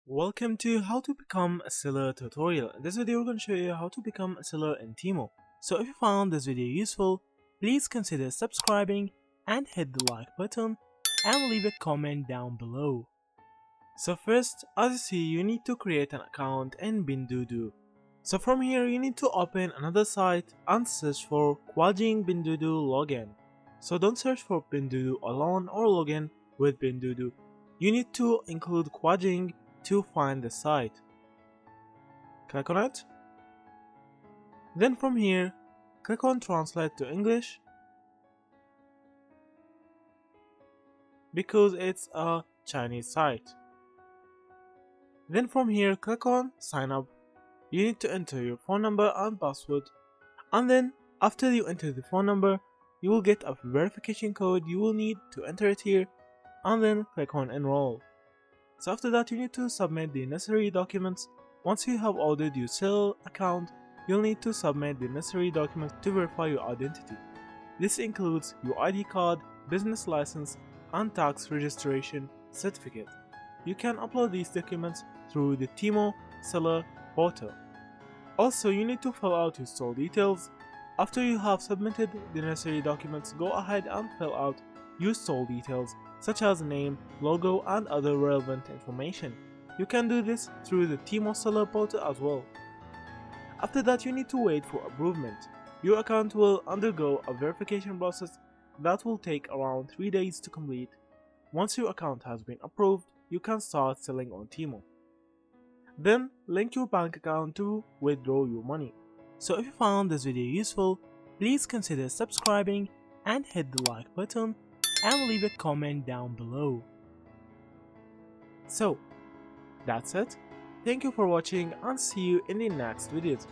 Welcome to how to become a seller tutorial. In this video we're going to show you how to become a seller in Temu. So if you found this video useful, please consider subscribing and hit the like button and leave a comment down below. So first, as you see, you need to create an account in Pinduoduo. So from here you need to open another site and search for Kuajing Pinduoduo login. So don't search for Pinduoduo alone or login with Pinduoduo. You need to include Kuajing to find the site. Click on it. Then from here, click on Translate to English because it's a Chinese site. Then from here, click on Sign Up. You need to enter your phone number and password, and then after you enter the phone number, you will get a verification code. You will need to enter it here and then click on Enroll. So after that you need to submit the necessary documents. Once you have ordered your sale account, you'll need to submit the necessary documents to verify your identity. This includes your ID card, business license, and tax registration certificate. You can upload these documents through the Temu seller portal. Also, you need to fill out your store details. After you have submitted the necessary documents, go ahead and fill out your store details such as name, logo, and other relevant information. You can do this through the Temu seller portal as well. After that, you need to wait for approval. Your account will undergo a verification process that will take around 3 days to complete. Once your account has been approved, you can start selling on Temu. Then link your bank account to withdraw your money. So if you found this video useful, please consider subscribing and hit the like button and leave a comment down below. So that's it. Thank you for watching and see you in the next videos.